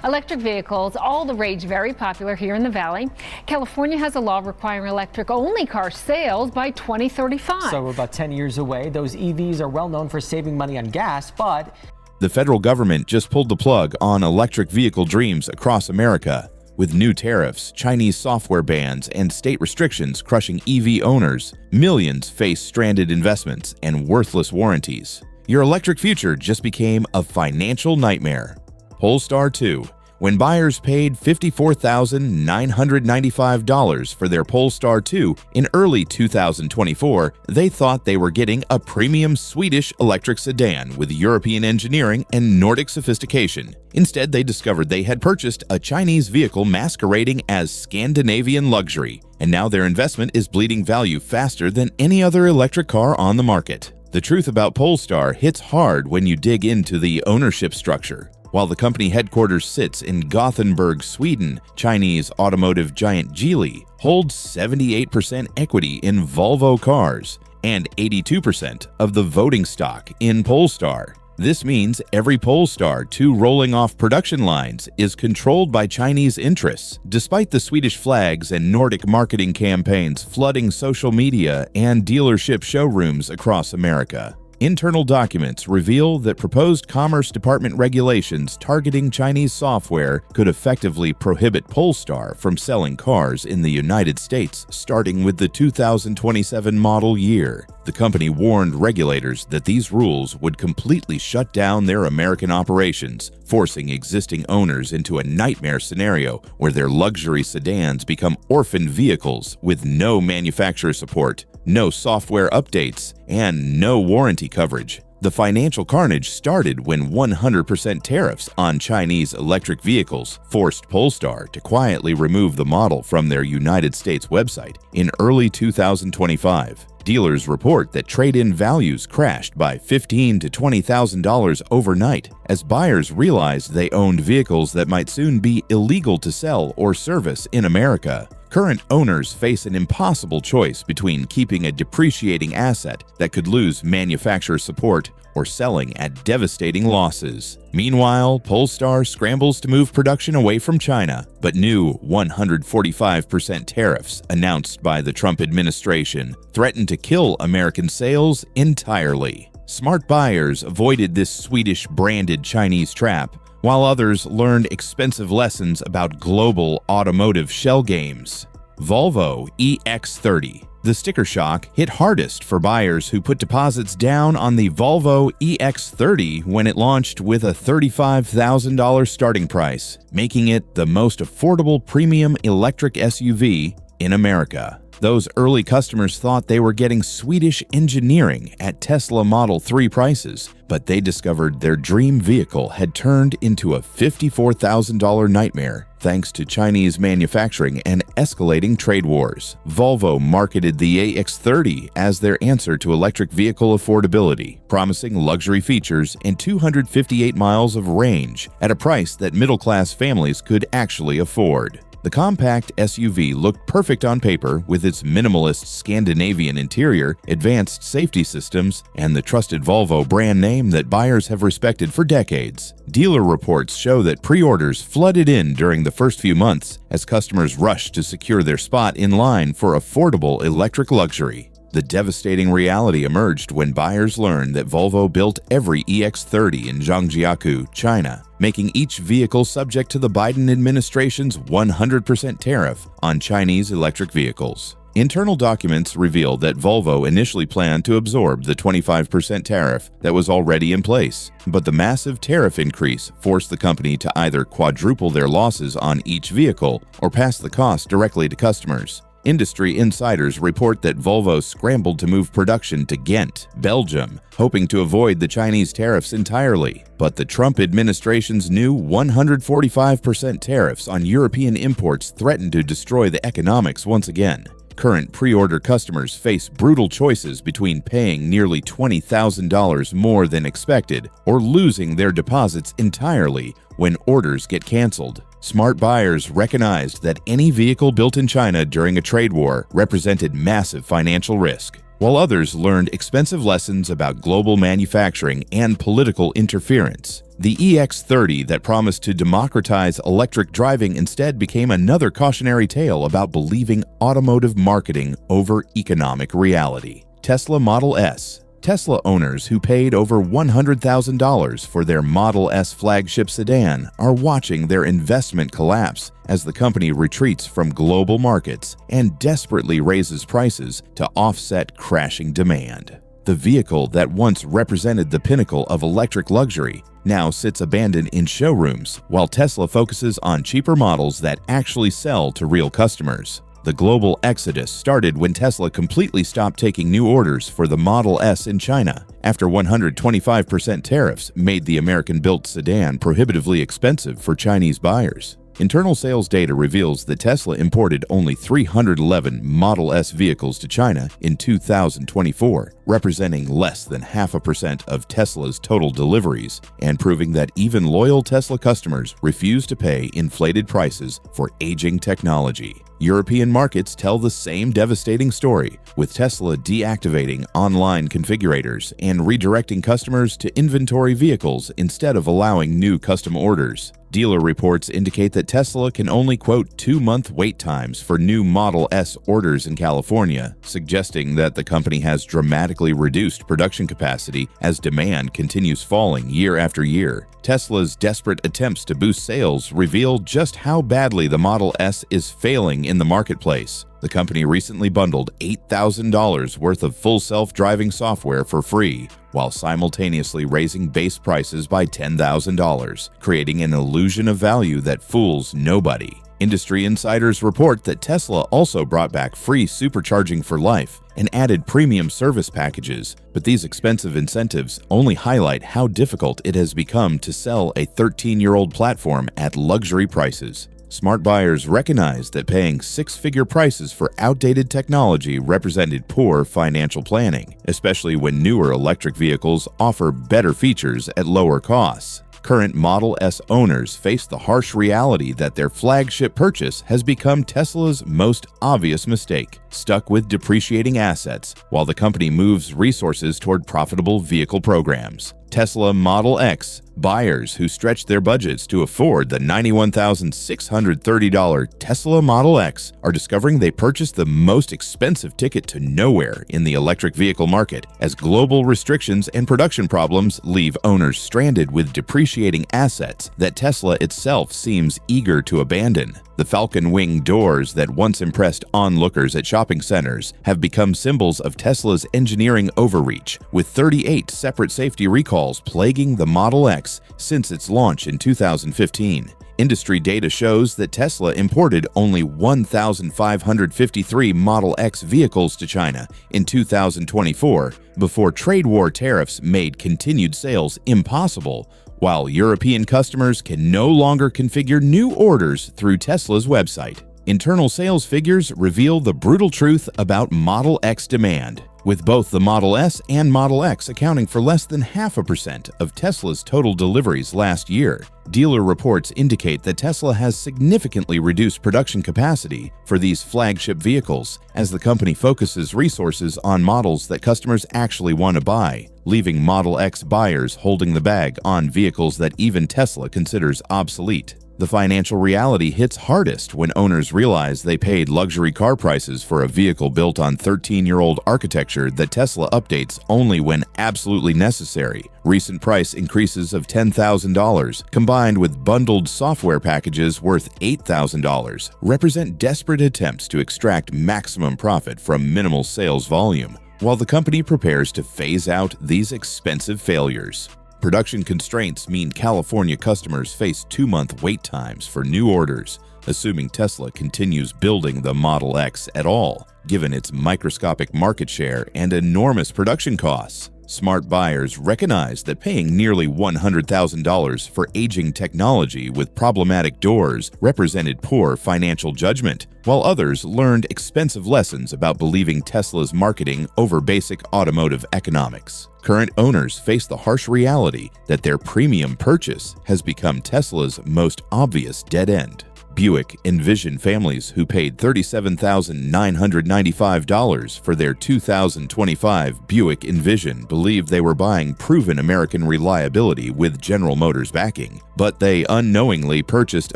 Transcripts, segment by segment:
Electric vehicles, all the rage, very popular here in the Valley. California has a law requiring electric-only car sales by 2035. So we're about 10 years away. Those EVs are well known for saving money on gas, but the federal government just pulled the plug on electric vehicle dreams across America. With new tariffs, Chinese software bans, and state restrictions crushing EV owners, millions face stranded investments and worthless warranties. Your electric future just became a financial nightmare. Polestar 2. When buyers paid $54,995 for their Polestar 2 in early 2024, they thought they were getting a premium Swedish electric sedan with European engineering and Nordic sophistication. Instead, they discovered they had purchased a Chinese vehicle masquerading as Scandinavian luxury, and now their investment is bleeding value faster than any other electric car on the market. The truth about Polestar hits hard when you dig into the ownership structure. While the company headquarters sits in Gothenburg, Sweden, Chinese automotive giant Geely holds 78% equity in Volvo cars and 82% of the voting stock in Polestar. This means every Polestar 2 rolling off production lines is controlled by Chinese interests, despite the Swedish flags and Nordic marketing campaigns flooding social media and dealership showrooms across America. Internal documents reveal that proposed Commerce Department regulations targeting Chinese software could effectively prohibit Polestar from selling cars in the United States starting with the 2027 model year. The company warned regulators that these rules would completely shut down their American operations, forcing existing owners into a nightmare scenario where their luxury sedans become orphan vehicles with no manufacturer support, no software updates, and no warranty coverage. The financial carnage started when 100% tariffs on Chinese electric vehicles forced Polestar to quietly remove the model from their United States website in early 2025. Dealers report that trade-in values crashed by $15,000 to $20,000 overnight as buyers realized they owned vehicles that might soon be illegal to sell or service in America. Current owners face an impossible choice between keeping a depreciating asset that could lose manufacturer support or selling at devastating losses. Meanwhile, Polestar scrambles to move production away from China, but new 145% tariffs announced by the Trump administration threaten to kill American sales entirely. Smart buyers avoided this Swedish-branded Chinese trap, while others learned expensive lessons about global automotive shell games. Volvo EX30. The sticker shock hit hardest for buyers who put deposits down on the Volvo EX30 when it launched with a $35,000 starting price, making it the most affordable premium electric SUV in America. Those early customers thought they were getting Swedish engineering at Tesla Model 3 prices, but they discovered their dream vehicle had turned into a $54,000 nightmare thanks to Chinese manufacturing and escalating trade wars. Volvo marketed the EX30 as their answer to electric vehicle affordability, promising luxury features and 258 miles of range at a price that middle-class families could actually afford. The compact SUV looked perfect on paper with its minimalist Scandinavian interior, advanced safety systems, and the trusted Volvo brand name that buyers have respected for decades. Dealer reports show that pre-orders flooded in during the first few months as customers rushed to secure their spot in line for affordable electric luxury. The devastating reality emerged when buyers learned that Volvo built every EX30 in Zhangjiakou, China, making each vehicle subject to the Biden administration's 100% tariff on Chinese electric vehicles. Internal documents reveal that Volvo initially planned to absorb the 25% tariff that was already in place, but the massive tariff increase forced the company to either quadruple their losses on each vehicle or pass the cost directly to customers. Industry insiders report that Volvo scrambled to move production to Ghent, Belgium, hoping to avoid the Chinese tariffs entirely. But the Trump administration's new 145% tariffs on European imports threatened to destroy the economics once again. Current pre-order customers face brutal choices between paying nearly $20,000 more than expected or losing their deposits entirely when orders get canceled. Smart buyers recognized that any vehicle built in China during a trade war represented massive financial risk. while others learned expensive lessons about global manufacturing and political interference. The EX30 that promised to democratize electric driving instead became another cautionary tale about believing automotive marketing over economic reality. Tesla Model S. Tesla owners who paid over $100,000 for their Model S flagship sedan are watching their investment collapse as the company retreats from global markets and desperately raises prices to offset crashing demand. The vehicle that once represented the pinnacle of electric luxury now sits abandoned in showrooms, while Tesla focuses on cheaper models that actually sell to real customers. The global exodus started when Tesla completely stopped taking new orders for the Model S in China, after 125% tariffs made the American-built sedan prohibitively expensive for Chinese buyers. Internal sales data reveals that Tesla imported only 311 Model S vehicles to China in 2024, representing less than 0.5% of Tesla's total deliveries, and proving that even loyal Tesla customers refuse to pay inflated prices for aging technology. European markets tell the same devastating story, with Tesla deactivating online configurators and redirecting customers to inventory vehicles instead of allowing new custom orders. Dealer reports indicate that Tesla can only quote 2-month wait times for new Model S orders in California, suggesting that the company has dramatically reduced production capacity as demand continues falling year after year. Tesla's desperate attempts to boost sales reveal just how badly the Model S is failing in the marketplace. The company recently bundled $8,000 worth of full self-driving software for free, while simultaneously raising base prices by $10,000, creating an illusion of value that fools nobody. Industry insiders report that Tesla also brought back free supercharging for life and added premium service packages, but these expensive incentives only highlight how difficult it has become to sell a 13-year-old platform at luxury prices. Smart buyers recognized that paying 6-figure prices for outdated technology represented poor financial planning, especially when newer electric vehicles offer better features at lower costs. Current Model S owners face the harsh reality that their flagship purchase has become Tesla's most obvious mistake, stuck with depreciating assets while the company moves resources toward profitable vehicle programs. Tesla Model X buyers who stretch their budgets to afford the $91,630 Tesla Model X are discovering they purchased the most expensive ticket to nowhere in the electric vehicle market, as global restrictions and production problems leave owners stranded with depreciating assets that Tesla itself seems eager to abandon. The Falcon Wing doors that once impressed onlookers at shopping centers have become symbols of Tesla's engineering overreach, with 38 separate safety recalls plaguing the Model X since its launch in 2015. Industry data shows that Tesla imported only 1,553 Model X vehicles to China in 2024 before trade war tariffs made continued sales impossible, while European customers can no longer configure new orders through Tesla's website. Internal sales figures reveal the brutal truth about Model X demand, with both the Model S and Model X accounting for less than 0.5% of Tesla's total deliveries last year. Dealer reports indicate that Tesla has significantly reduced production capacity for these flagship vehicles as the company focuses resources on models that customers actually want to buy, leaving Model X buyers holding the bag on vehicles that even Tesla considers obsolete. The financial reality hits hardest when owners realize they paid luxury car prices for a vehicle built on 13-year-old architecture that Tesla updates only when absolutely necessary. Recent price increases of $10,000, combined with bundled software packages worth $8,000, represent desperate attempts to extract maximum profit from minimal sales volume, while the company prepares to phase out these expensive failures. Production constraints mean California customers face 2-month wait times for new orders, assuming Tesla continues building the Model X at all, given its microscopic market share and enormous production costs. Smart buyers recognize that paying nearly $100,000 for aging technology with problematic doors represented poor financial judgment, while others learned expensive lessons about believing Tesla's marketing over basic automotive economics. Current owners face the harsh reality that their premium purchase has become Tesla's most obvious dead end. Buick Envision families who paid $37,995 for their 2025 Buick Envision believed they were buying proven American reliability with General Motors backing, but they unknowingly purchased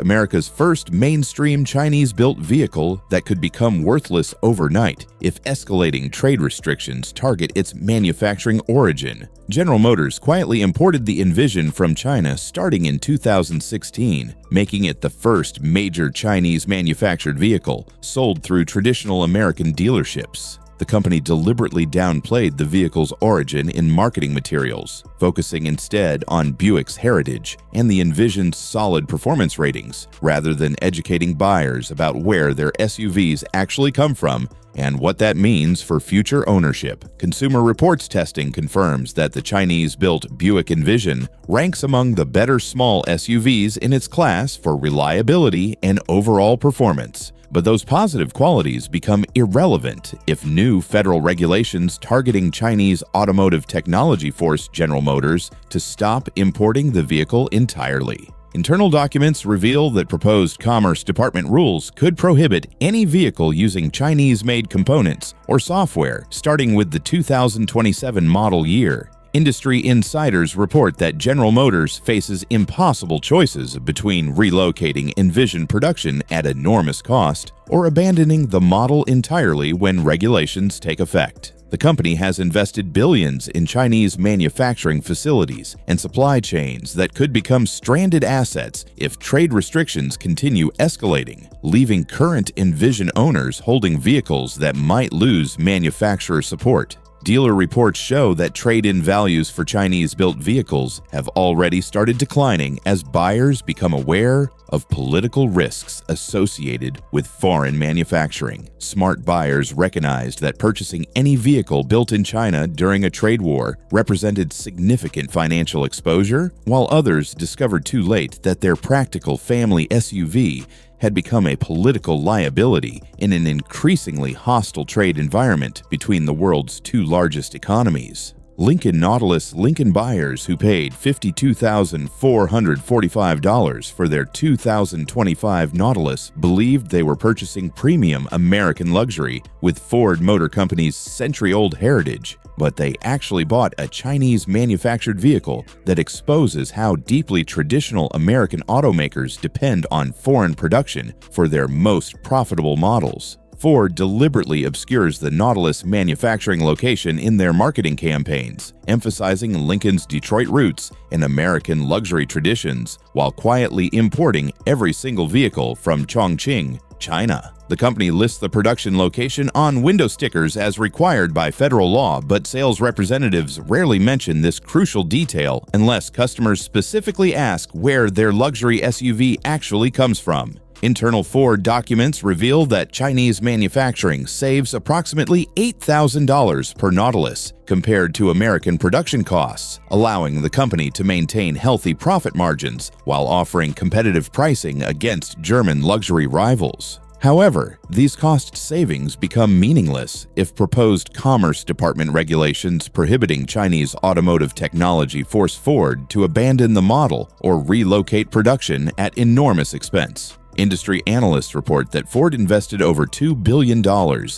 America's first mainstream Chinese-built vehicle that could become worthless overnight if escalating trade restrictions target its manufacturing origin. General Motors quietly imported the Envision from China starting in 2016, making it the first major Chinese-manufactured vehicle sold through traditional American dealerships. The company deliberately downplayed the vehicle's origin in marketing materials, focusing instead on Buick's heritage and the Envision's solid performance ratings, rather than educating buyers about where their SUVs actually come from and what that means for future ownership. Consumer Reports testing confirms that the Chinese-built Buick Envision ranks among the better small SUVs in its class for reliability and overall performance. But those positive qualities become irrelevant if new federal regulations targeting Chinese automotive technology force General Motors to stop importing the vehicle entirely. Internal documents reveal that proposed Commerce Department rules could prohibit any vehicle using Chinese-made components or software starting with the 2027 model year. Industry insiders report that General Motors faces impossible choices between relocating Envision production at enormous cost or abandoning the model entirely when regulations take effect. The company has invested billions in Chinese manufacturing facilities and supply chains that could become stranded assets if trade restrictions continue escalating, leaving current Envision owners holding vehicles that might lose manufacturer support. Dealer reports show that trade-in values for Chinese-built vehicles have already started declining as buyers become aware of political risks associated with foreign manufacturing. Smart buyers recognized that purchasing any vehicle built in China during a trade war represented significant financial exposure, while others discovered too late that their practical family SUV had become a political liability in an increasingly hostile trade environment between the world's two largest economies. Lincoln Nautilus Lincoln buyers who paid $52,445 for their 2025 Nautilus believed they were purchasing premium American luxury with Ford Motor Company's century-old heritage, but they actually bought a Chinese-manufactured vehicle that exposes how deeply traditional American automakers depend on foreign production for their most profitable models. Ford deliberately obscures the Nautilus manufacturing location in their marketing campaigns, emphasizing Lincoln's Detroit roots and American luxury traditions, while quietly importing every single vehicle from Chongqing, China. The company lists the production location on window stickers as required by federal law, but sales representatives rarely mention this crucial detail unless customers specifically ask where their luxury SUV actually comes from. Internal Ford documents reveal that Chinese manufacturing saves approximately $8,000 per Nautilus compared to American production costs, allowing the company to maintain healthy profit margins while offering competitive pricing against German luxury rivals. However, these cost savings become meaningless if proposed Commerce Department regulations prohibiting Chinese automotive technology force Ford to abandon the model or relocate production at enormous expense. Industry analysts report that Ford invested over $2 billion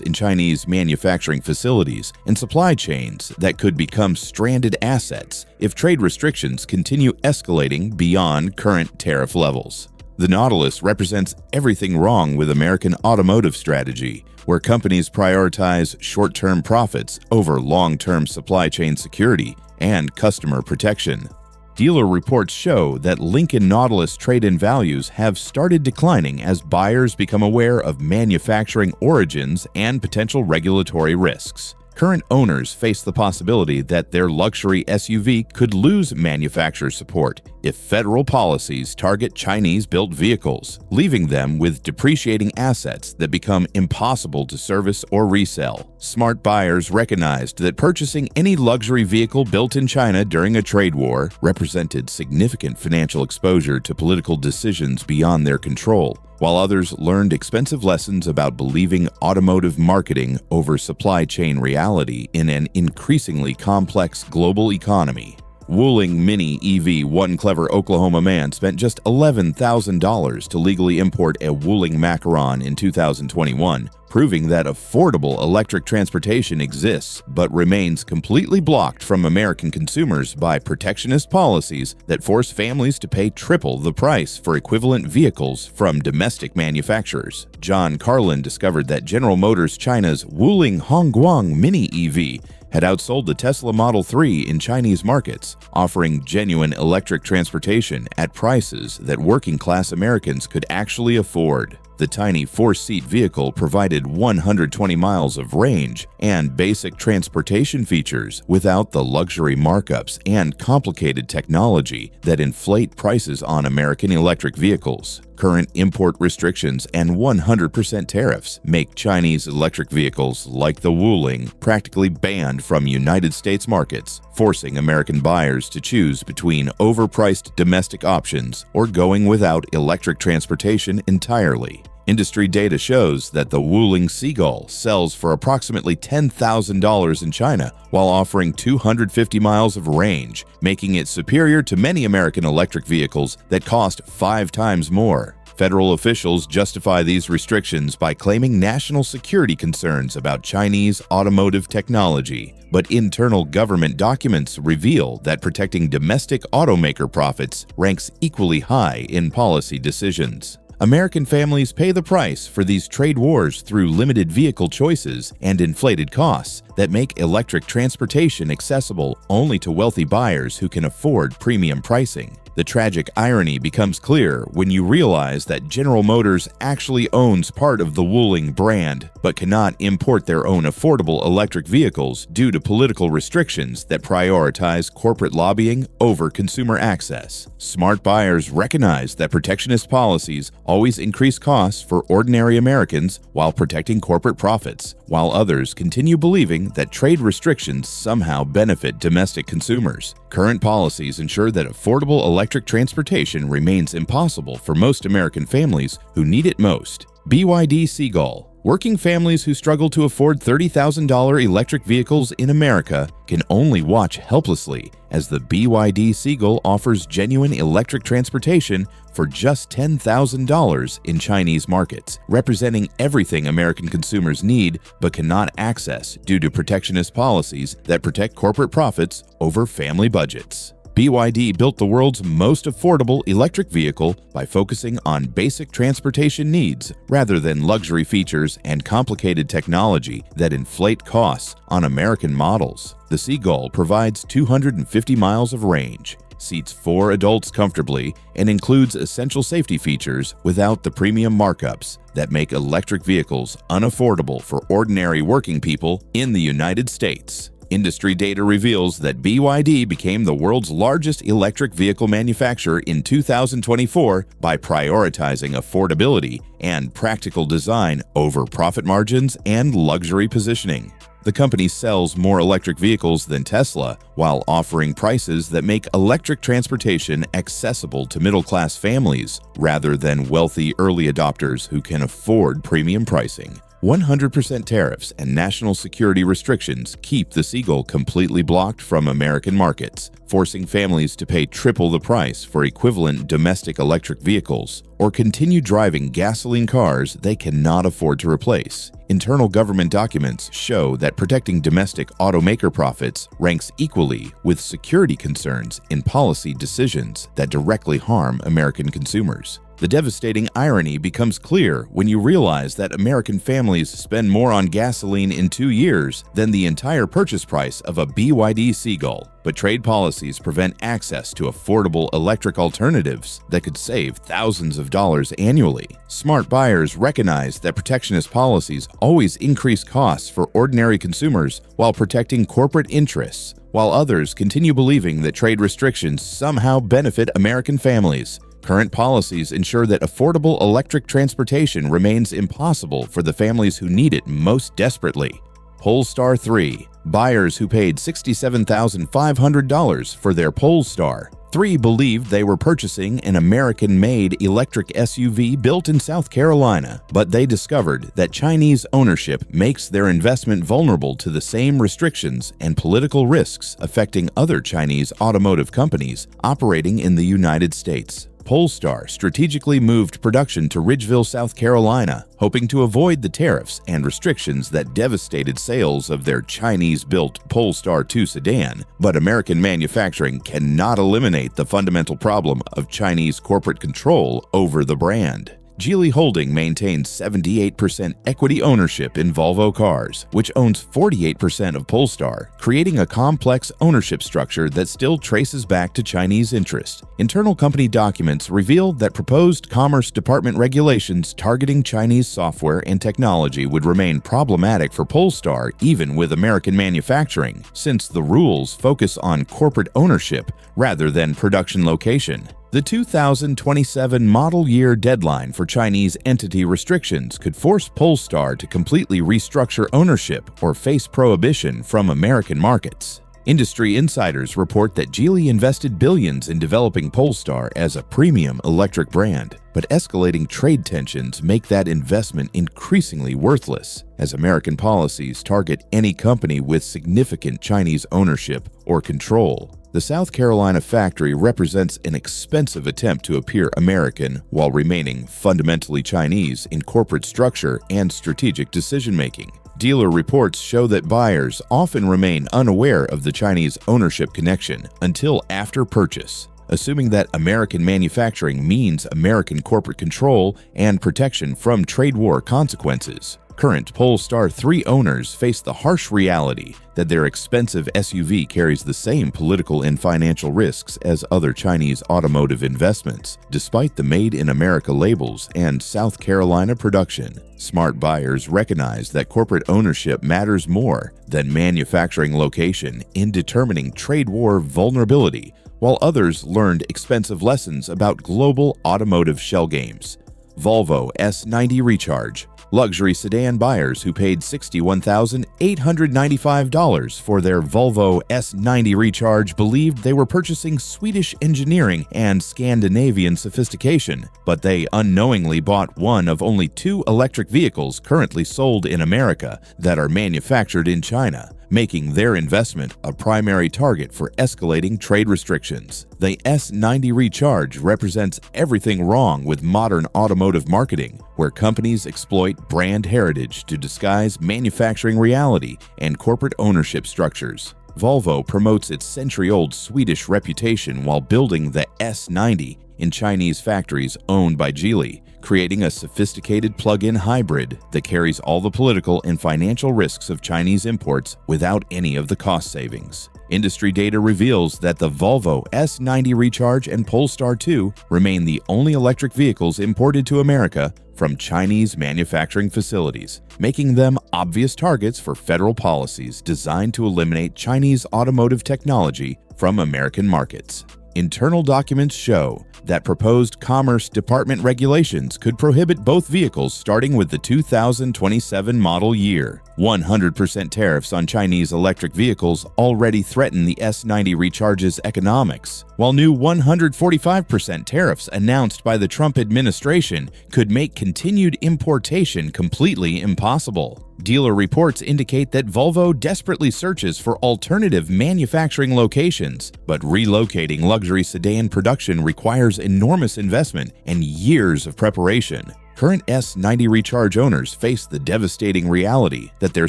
in Chinese manufacturing facilities and supply chains that could become stranded assets if trade restrictions continue escalating beyond current tariff levels. The Nautilus represents everything wrong with American automotive strategy, where companies prioritize short-term profits over long-term supply chain security and customer protection. Dealer reports show that Lincoln Nautilus trade-in values have started declining as buyers become aware of manufacturing origins and potential regulatory risks. Current owners face the possibility that their luxury SUV could lose manufacturer support if federal policies target Chinese-built vehicles, leaving them with depreciating assets that become impossible to service or resell. Smart buyers recognized that purchasing any luxury vehicle built in China during a trade war represented significant financial exposure to political decisions beyond their control, while others learned expensive lessons about believing automotive marketing over supply chain reality in an increasingly complex global economy. Wuling Mini EV. One clever Oklahoma man spent just $11,000 to legally import a Wuling macaron in 2021, proving that affordable electric transportation exists but remains completely blocked from American consumers by protectionist policies that force families to pay triple the price for equivalent vehicles from domestic manufacturers. John Carlin discovered that General Motors China's Wuling Hongguang Mini EV had outsold the Tesla Model 3 in Chinese markets, offering genuine electric transportation at prices that working-class Americans could actually afford. The tiny four-seat vehicle provided 120 miles of range and basic transportation features without the luxury markups and complicated technology that inflate prices on American electric vehicles. Current import restrictions and 100% tariffs make Chinese electric vehicles like the Wuling practically banned from United States markets, forcing American buyers to choose between overpriced domestic options or going without electric transportation entirely. Industry data shows that the Wuling Seagull sells for approximately $10,000 in China while offering 250 miles of range, making it superior to many American electric vehicles that cost 5 times more. Federal officials justify these restrictions by claiming national security concerns about Chinese automotive technology, but internal government documents reveal that protecting domestic automaker profits ranks equally high in policy decisions. American families pay the price for these trade wars through limited vehicle choices and inflated costs that make electric transportation accessible only to wealthy buyers who can afford premium pricing. The tragic irony becomes clear when you realize that General Motors actually owns part of the Wuling brand, but cannot import their own affordable electric vehicles due to political restrictions that prioritize corporate lobbying over consumer access. Smart buyers recognize that protectionist policies always increase costs for ordinary Americans while protecting corporate profits, while others continue believing that trade restrictions somehow benefit domestic consumers. Current policies ensure that affordable electric transportation remains impossible for most American families who need it most. BYD Seagull. Working families who struggle to afford $30,000 electric vehicles in America can only watch helplessly as the BYD Seagull offers genuine electric transportation for just $10,000 in Chinese markets, representing everything American consumers need but cannot access due to protectionist policies that protect corporate profits over family budgets. BYD built the world's most affordable electric vehicle by focusing on basic transportation needs rather than luxury features and complicated technology that inflate costs on American models. The Seagull provides 250 miles of range, seats 4 adults comfortably, and includes essential safety features without the premium markups that make electric vehicles unaffordable for ordinary working people in the United States. Industry data reveals that BYD became the world's largest electric vehicle manufacturer in 2024 by prioritizing affordability and practical design over profit margins and luxury positioning. The company sells more electric vehicles than Tesla while offering prices that make electric transportation accessible to middle-class families rather than wealthy early adopters who can afford premium pricing. 100% tariffs and national security restrictions keep the Seagull completely blocked from American markets, forcing families to pay triple the price for equivalent domestic electric vehicles or continue driving gasoline cars they cannot afford to replace. Internal government documents show that protecting domestic automaker profits ranks equally with security concerns in policy decisions that directly harm American consumers. The devastating irony becomes clear when you realize that American families spend more on gasoline in 2 years than the entire purchase price of a BYD Seagull. But trade policies prevent access to affordable electric alternatives that could save thousands of dollars annually. Smart buyers recognize that protectionist policies always increase costs for ordinary consumers while protecting corporate interests, while others continue believing that trade restrictions somehow benefit American families. Current policies ensure that affordable electric transportation remains impossible for the families who need it most desperately. Polestar 3. Buyers who paid $67,500 for their Polestar 3 believed they were purchasing an American-made electric SUV built in South Carolina, but they discovered that Chinese ownership makes their investment vulnerable to the same restrictions and political risks affecting other Chinese automotive companies operating in the United States. Polestar strategically moved production to Ridgeville, South Carolina, hoping to avoid the tariffs and restrictions that devastated sales of their Chinese-built Polestar 2 sedan. But American manufacturing cannot eliminate the fundamental problem of Chinese corporate control over the brand. Geely Holding maintains 78% equity ownership in Volvo Cars, which owns 48% of Polestar, creating a complex ownership structure that still traces back to Chinese interest. Internal company documents revealed that proposed Commerce Department regulations targeting Chinese software and technology would remain problematic for Polestar even with American manufacturing, since the rules focus on corporate ownership rather than production location. The 2027 model year deadline for Chinese entity restrictions could force Polestar to completely restructure ownership or face prohibition from American markets. Industry insiders report that Geely invested billions in developing Polestar as a premium electric brand, but escalating trade tensions make that investment increasingly worthless, as American policies target any company with significant Chinese ownership or control. The South Carolina factory represents an expensive attempt to appear American while remaining fundamentally Chinese in corporate structure and strategic decision-making. Dealer reports show that buyers often remain unaware of the Chinese ownership connection until after purchase, assuming that American manufacturing means American corporate control and protection from trade war consequences. Current Polestar 3 owners face the harsh reality that their expensive SUV carries the same political and financial risks as other Chinese automotive investments, despite the Made in America labels and South Carolina production. Smart buyers recognize that corporate ownership matters more than manufacturing location in determining trade war vulnerability, while others learned expensive lessons about global automotive shell games. Volvo S90 Recharge. Luxury sedan buyers who paid $61,895 for their Volvo S90 Recharge believed they were purchasing Swedish engineering and Scandinavian sophistication, but they unknowingly bought one of only 2 electric vehicles currently sold in America that are manufactured in China, making their investment a primary target for escalating trade restrictions. The S90 Recharge represents everything wrong with modern automotive marketing, where companies exploit brand heritage to disguise manufacturing reality and corporate ownership structures. Volvo promotes its century-old Swedish reputation while building the S90 in Chinese factories owned by Geely, creating a sophisticated plug-in hybrid that carries all the political and financial risks of Chinese imports without any of the cost savings. Industry data reveals that the Volvo S90 Recharge and Polestar 2 remain the only electric vehicles imported to America from Chinese manufacturing facilities, making them obvious targets for federal policies designed to eliminate Chinese automotive technology from American markets. Internal documents show that proposed Commerce Department regulations could prohibit both vehicles starting with the 2027 model year. 100% tariffs on Chinese electric vehicles already threaten the S90 Recharge's economics, while new 145% tariffs announced by the Trump administration could make continued importation completely impossible. Dealer reports indicate that Volvo desperately searches for alternative manufacturing locations, but relocating luxury sedan production requires enormous investment and years of preparation. Current S90 Recharge owners face the devastating reality that their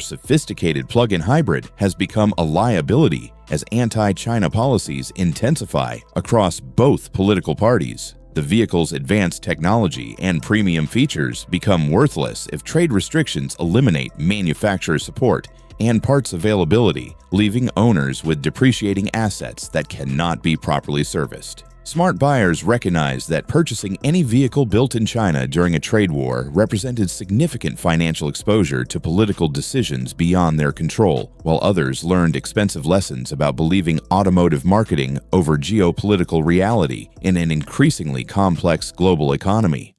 sophisticated plug-in hybrid has become a liability as anti-China policies intensify across both political parties. The vehicle's advanced technology and premium features become worthless if trade restrictions eliminate manufacturer support and parts availability, leaving owners with depreciating assets that cannot be properly serviced. Smart buyers recognize that purchasing any vehicle built in China during a trade war represented significant financial exposure to political decisions beyond their control, while others learned expensive lessons about believing automotive marketing over geopolitical reality in an increasingly complex global economy.